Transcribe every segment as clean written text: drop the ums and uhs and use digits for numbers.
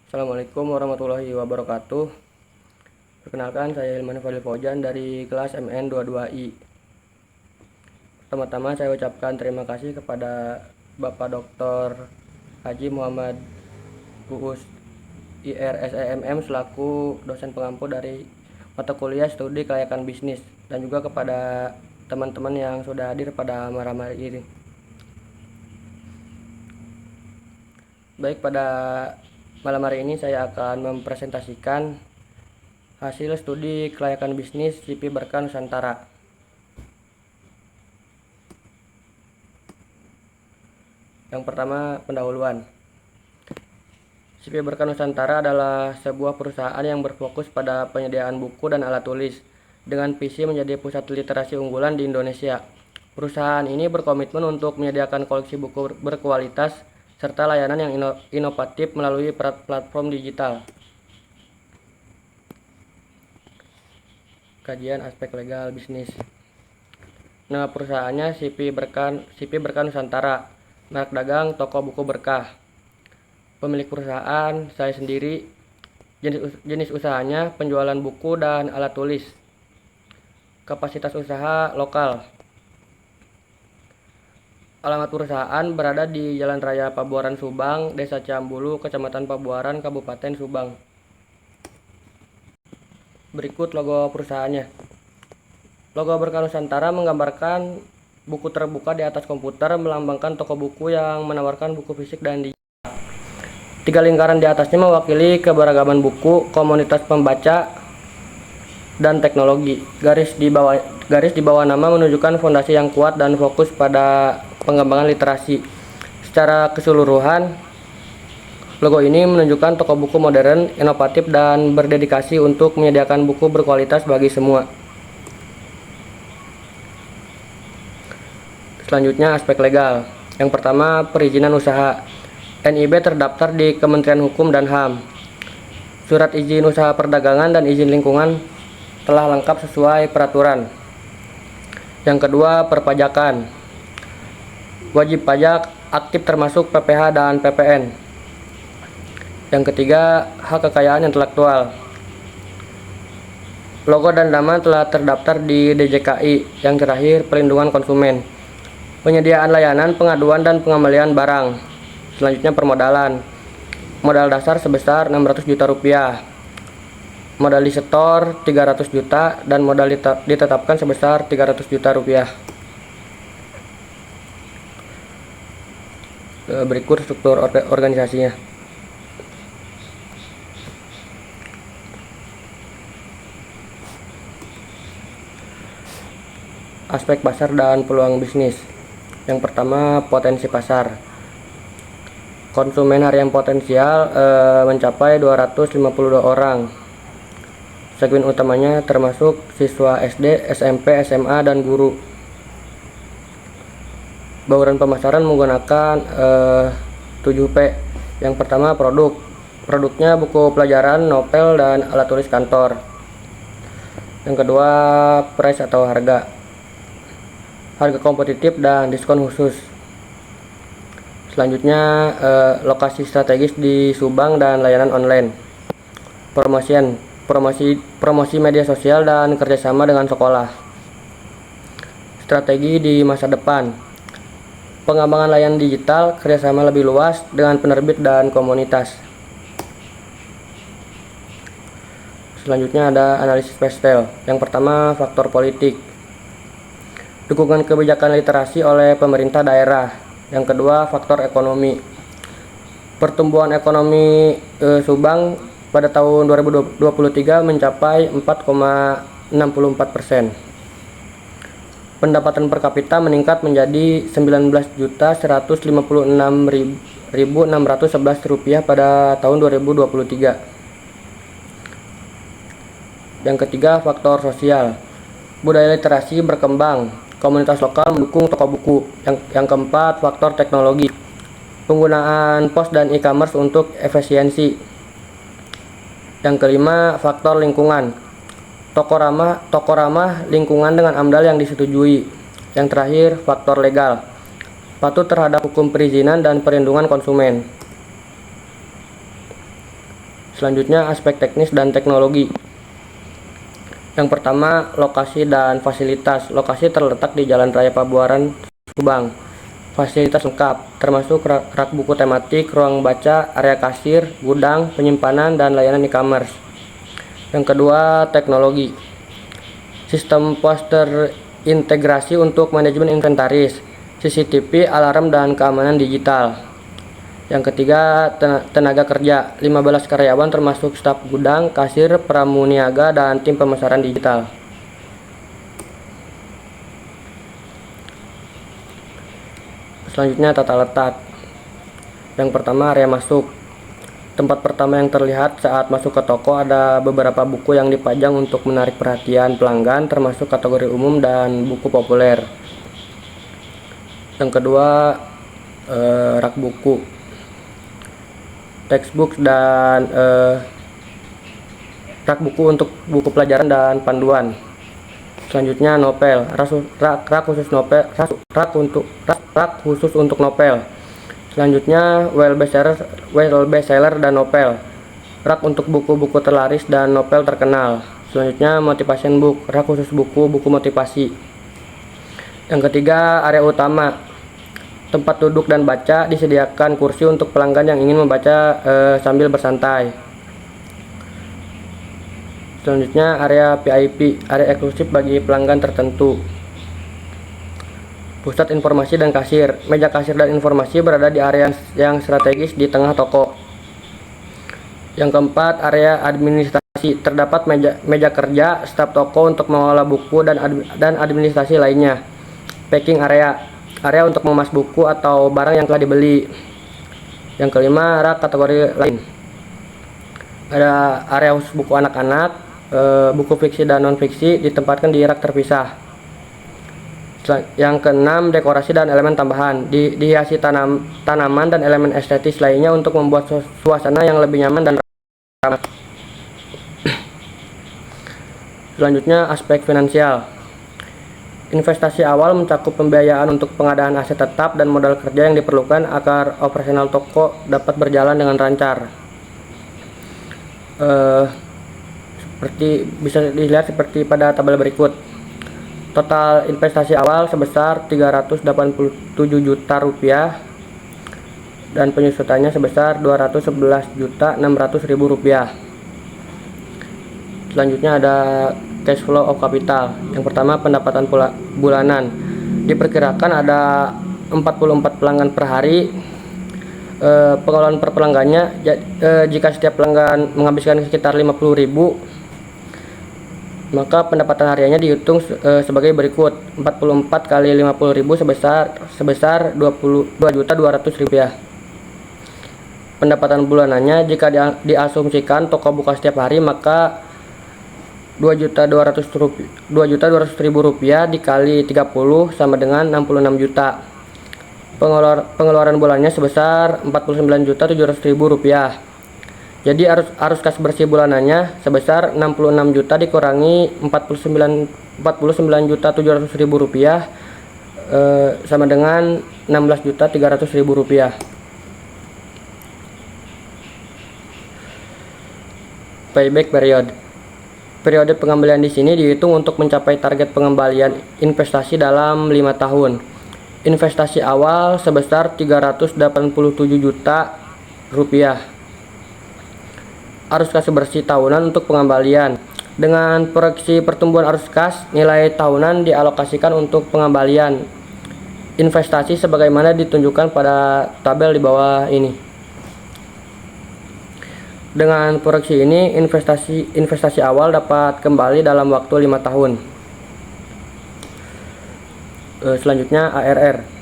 Assalamualaikum warahmatullahi wabarakatuh. Perkenalkan, saya Hilman Fadil Faujan dari kelas MN22I. Pertama-tama saya ucapkan terima kasih kepada Bapak Dr. Haji Muhammad Uus IRSEMM selaku dosen pengampu dari mata kuliah studi kelayakan bisnis, dan juga kepada teman-teman yang sudah hadir pada malam hari ini. Baik, pada malam hari ini saya akan mempresentasikan hasil studi kelayakan bisnis CIPI Berkah Nusantara. Yang pertama, pendahuluan. CIPI Berkah Nusantara adalah sebuah perusahaan yang berfokus pada penyediaan buku dan alat tulis dengan visi menjadi pusat literasi unggulan di Indonesia. Perusahaan ini berkomitmen untuk menyediakan koleksi buku berkualitas serta layanan yang inovatif melalui platform digital. Kajian aspek legal bisnis. Nama perusahaannya CIPI Berkah Nusantara, merek dagang toko buku berkah. Pemilik perusahaan saya sendiri. Jenis usahanya penjualan buku dan alat tulis. Kapasitas usaha lokal. Alamat perusahaan berada di Jalan Raya Pabuaran Subang, Desa Ciambulu, Kecamatan Pabuaran, Kabupaten Subang. Berikut logo perusahaannya. Logo Berkah Nusantara menggambarkan buku terbuka di atas komputer, melambangkan toko buku yang menawarkan buku fisik dan digital. Tiga lingkaran di atasnya mewakili keberagaman buku, komunitas pembaca, dan teknologi. Garis di bawah nama menunjukkan fondasi yang kuat dan fokus pada pengembangan literasi. Secara keseluruhan, logo ini menunjukkan toko buku modern, inovatif, dan berdedikasi untuk menyediakan buku berkualitas bagi semua. Selanjutnya, aspek legal. Yang pertama, perizinan usaha. NIB terdaftar di Kementerian Hukum dan HAM. Surat izin usaha perdagangan dan izin lingkungan telah lengkap sesuai peraturan. Yang kedua, perpajakan. Wajib pajak aktif termasuk PPh dan PPN. Yang ketiga, hak kekayaan intelektual. Logo dan nama telah terdaftar di DJKI. Yang terakhir, perlindungan konsumen. Penyediaan layanan pengaduan dan pengembalian barang. Selanjutnya, permodalan. Modal dasar sebesar 600 juta rupiah. Modal disetor 300 juta dan modal ditetapkan sebesar 300 juta rupiah. Berikut struktur organisasinya. Aspek pasar dan peluang bisnis. Yang pertama, potensi pasar. Konsumen harian potensial mencapai 252 orang. Segmen utamanya termasuk siswa SD, SMP, SMA, dan guru. Bauran pemasaran menggunakan 7P. Yang pertama, produk. Produknya buku pelajaran, novel, dan alat tulis kantor. Yang kedua, price atau harga. Harga kompetitif dan diskon khusus. Selanjutnya, lokasi strategis di Subang dan layanan online. Promosi media sosial dan kerjasama dengan sekolah. Strategi di masa depan. Pengembangan layanan digital, kerjasama lebih luas dengan penerbit dan komunitas. Selanjutnya ada analisis pastel. Yang pertama, faktor politik. Dukungan kebijakan literasi oleh pemerintah daerah. Yang kedua, faktor ekonomi. Pertumbuhan ekonomi Subang pada tahun 2023 mencapai 4,64%. Pendapatan per kapita meningkat menjadi 19.156.611 rupiah pada tahun 2023. Yang ketiga, faktor sosial. Budaya literasi berkembang. Komunitas lokal mendukung toko buku. Yang keempat, faktor teknologi. Penggunaan pos dan e-commerce untuk efisiensi. Yang kelima, faktor lingkungan. Toko ramah lingkungan dengan AMDAL yang disetujui. Yang terakhir, faktor legal. Patuh terhadap hukum perizinan dan perlindungan konsumen. Selanjutnya aspek teknis dan teknologi. Yang pertama, lokasi dan fasilitas. Lokasi terletak di Jalan Raya Pabuaran, Subang. Fasilitas lengkap, termasuk rak buku tematik, ruang baca, area kasir, gudang, penyimpanan, dan layanan e-commerce. Yang kedua, teknologi. Sistem poster integrasi untuk manajemen inventaris, CCTV, alarm, dan keamanan digital. Yang ketiga, tenaga kerja, 15 karyawan termasuk staf gudang, kasir, pramuniaga, dan tim pemasaran digital. Selanjutnya tata letak. Yang pertama, area masuk. Tempat pertama yang terlihat saat masuk ke toko ada beberapa buku yang dipajang untuk menarik perhatian pelanggan, termasuk kategori umum dan buku populer. Yang kedua, rak buku, textbook, dan rak buku untuk buku pelajaran dan panduan. Selanjutnya novel, rak khusus untuk novel. Selanjutnya well bestseller dan novel, rak untuk buku-buku terlaris dan novel terkenal. Selanjutnya motivation book, rak khusus buku motivasi. Yang ketiga, area utama, tempat duduk dan baca, disediakan kursi untuk pelanggan yang ingin membaca sambil bersantai. Selanjutnya area VIP, area eksklusif bagi pelanggan tertentu. Pusat informasi dan kasir, meja kasir dan informasi berada di area yang strategis di tengah toko. Yang keempat, area administrasi, terdapat meja kerja staf toko untuk mengelola buku dan administrasi lainnya. Packing area untuk mengemas buku atau barang yang telah dibeli. Yang kelima, rak kategori lain. Ada area khusus buku anak-anak, buku fiksi dan non-fiksi ditempatkan di rak terpisah. Yang keenam, dekorasi dan elemen tambahan, dihiasi tanaman dan elemen estetis lainnya untuk membuat suasana yang lebih nyaman dan ramah. Selanjutnya, aspek finansial. Investasi awal mencakup pembiayaan untuk pengadaan aset tetap dan modal kerja yang diperlukan agar operasional toko dapat berjalan dengan lancar. Seperti bisa dilihat seperti pada tabel berikut. Total investasi awal sebesar 387 juta rupiah dan penyusutannya sebesar 211.600.000 rupiah. Selanjutnya ada cash flow of capital. Yang pertama, pendapatan bulanan. Diperkirakan ada 44 pelanggan per hari. Pengeluaran per pelanggannya, jika setiap pelanggan menghabiskan sekitar 50.000, maka pendapatan hariannya dihitung sebagai berikut. 44 kali 50.000 sebesar 22.200.000 rupiah. Pendapatan bulanannya jika diasumsikan toko buka setiap hari, maka 2.200.000 rupiah dikali 30 sama dengan 66 juta. Pengeluaran bulannya sebesar 49.700.000 rupiah. Jadi arus kas bersih bulanannya sebesar 66 juta dikurangi 49.700.000 rupiah sama dengan 16.300.000 rupiah. Payback period. Periode pengembalian di sini dihitung untuk mencapai target pengembalian investasi dalam 5 tahun. Investasi awal sebesar 387 juta rupiah. Arus kas bersih tahunan untuk pengembalian. Dengan proyeksi pertumbuhan arus kas, nilai tahunan dialokasikan untuk pengembalian investasi sebagaimana ditunjukkan pada tabel di bawah ini. Dengan proyeksi ini, investasi awal dapat kembali dalam waktu 5 tahun. Selanjutnya ARR.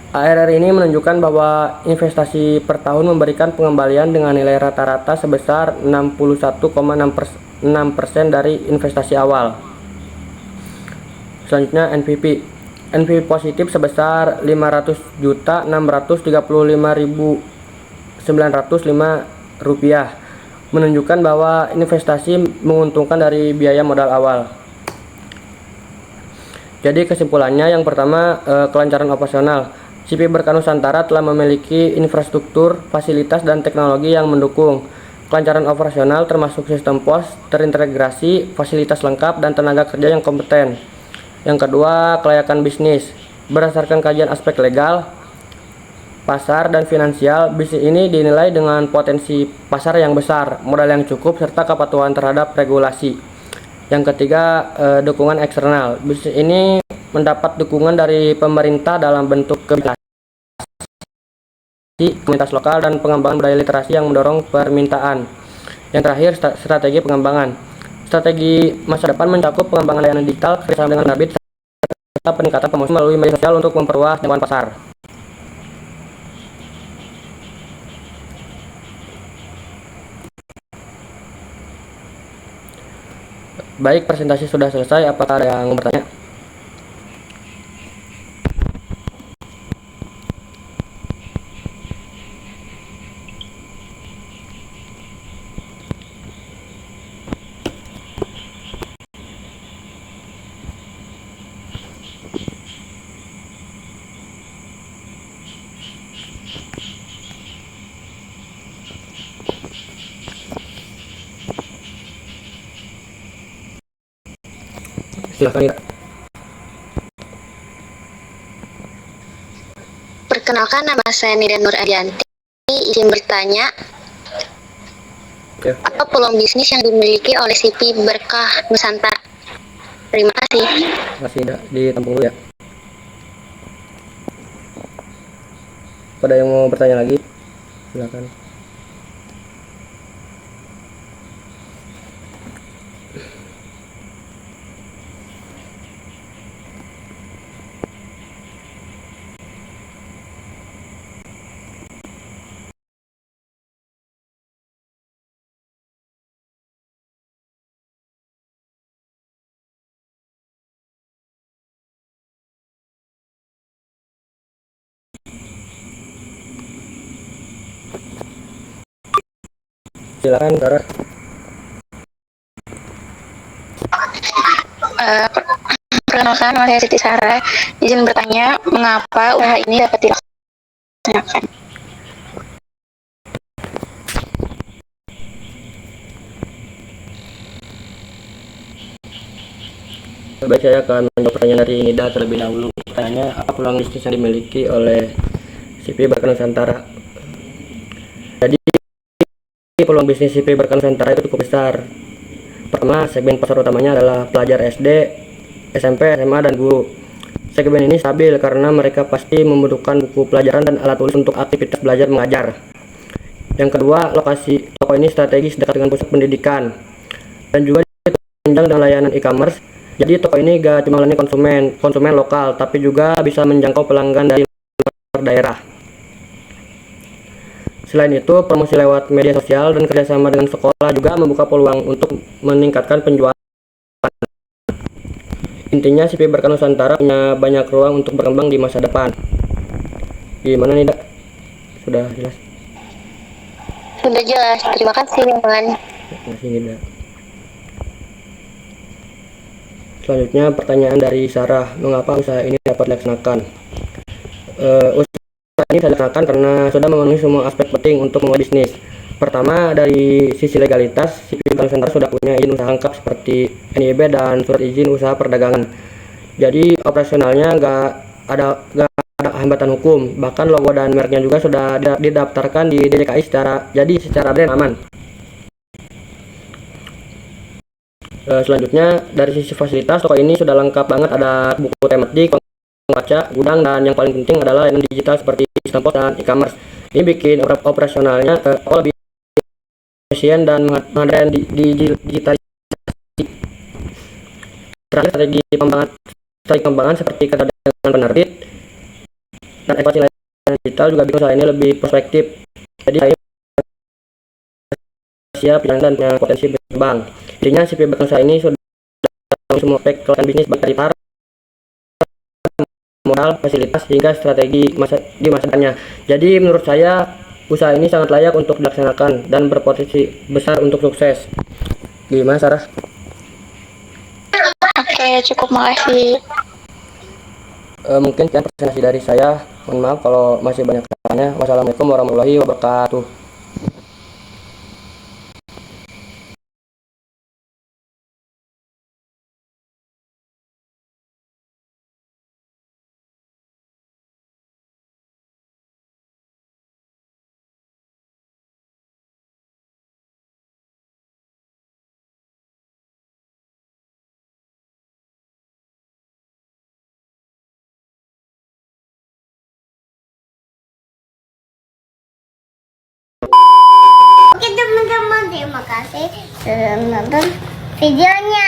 ARR ini menunjukkan bahwa investasi per tahun memberikan pengembalian dengan nilai rata-rata sebesar 61,6% dari investasi awal. Selanjutnya NPV. NPV positif sebesar 500.635.905 rupiah, menunjukkan bahwa investasi menguntungkan dari biaya modal awal. Jadi kesimpulannya, yang pertama, kelancaran operasional. CP Berkah Nusantara telah memiliki infrastruktur, fasilitas, dan teknologi yang mendukung. kelancaran operasional termasuk sistem pos terintegrasi, fasilitas lengkap, dan tenaga kerja yang kompeten. Yang kedua, kelayakan bisnis. Berdasarkan kajian aspek legal, pasar, dan finansial, bisnis ini dinilai dengan potensi pasar yang besar, modal yang cukup, serta kepatuhan terhadap regulasi. Yang ketiga, dukungan eksternal. Bisnis ini mendapat dukungan dari pemerintah dalam bentuk kebijakan, komunitas lokal, dan pengembangan budaya literasi yang mendorong permintaan. Yang terakhir, strategi pengembangan. Strategi masa depan mencakup pengembangan layanan digital, kerjasama dengan penerbit, serta peningkatan promosi melalui media sosial untuk memperluas jangkauan pasar. Baik, presentasi sudah selesai. Apakah ada yang mau bertanya? Silakan, Ira. Perkenalkan, nama saya Nida Nur Adianti. Izin bertanya, Oke. apa peluang bisnis yang dimiliki oleh CP Berkah Nusantara? Terima kasih. Masih ditampung dulu ya. Pada yang mau bertanya lagi, silakan. Silakan, Sarah. Perkenalkan, nama saya Siti Sarah. Izin bertanya, mengapa usaha ini dapat dilaksanakan? Baik, saya akan menjawab pertanyaan dari Nida terlebih dahulu. Pertanyaannya, apa peluang bisnis yang dimiliki oleh CP Berkah Nusantara? Jadi, peluang bisnis CP Berkah Nusantara itu cukup besar. Pertama, segmen pasar utamanya adalah pelajar SD, SMP, SMA, dan guru. Segmen ini stabil karena mereka pasti membutuhkan buku pelajaran dan alat tulis untuk aktivitas belajar mengajar. Yang kedua, lokasi toko ini strategis dekat dengan pusat pendidikan dan juga ditunjang dengan layanan e-commerce. Jadi toko ini gak cuma melayani konsumen lokal, tapi juga bisa menjangkau pelanggan dari luar daerah. Selain itu, promosi lewat media sosial dan kerjasama dengan sekolah juga membuka peluang untuk meningkatkan penjualan. Intinya, CP Berkah Nusantara punya banyak ruang untuk berkembang di masa depan. Gimana nih, Dak? Sudah jelas? Sudah jelas, terima kasih, Lingkungan. Masih Nida. Selanjutnya, pertanyaan dari Sarah, mengapa usaha ini dapat dilaksanakan? Usaha ini dilaksanakan karena sudah memenuhi semua aspek penting untuk memulai bisnis. Pertama, dari sisi legalitas, CP Berkah Nusantara sudah punya izin usaha lengkap seperti NIB dan surat izin usaha perdagangan. Jadi operasionalnya nggak ada hambatan hukum. Bahkan logo dan mereknya juga sudah didaftarkan di DJKI secara brand aman. Selanjutnya, dari sisi fasilitas, toko ini sudah lengkap banget, ada buku tematik, kaca, gudang, dan yang paling penting adalah layanan digital seperti sistem pos dan e-commerce. Ini bikin operasionalnya lebih efisien dan menghadirkan digitalisasi. Terakhir, strategi pengembangan seperti kerja dengan penerbit dan ekspansi layanan digital juga bikin usaha ini lebih prospektif. Jadi saya siap dan punya potensi berkembang. Intinya, CP Berkah usaha ini sudah semua aspek kelayakan bisnis, baik dari pasar, modal, fasilitas, hingga strategi di masa depannya. Jadi menurut saya usaha ini sangat layak untuk dilaksanakan dan berpotensi besar untuk sukses. Gimana, Sarah? Oke, cukup, makasih. Mungkin sekian presentasi dari saya. Mohon maaf kalau masih banyak tanya. Wassalamualaikum warahmatullahi wabarakatuh. Terima kasih sudah menonton videonya.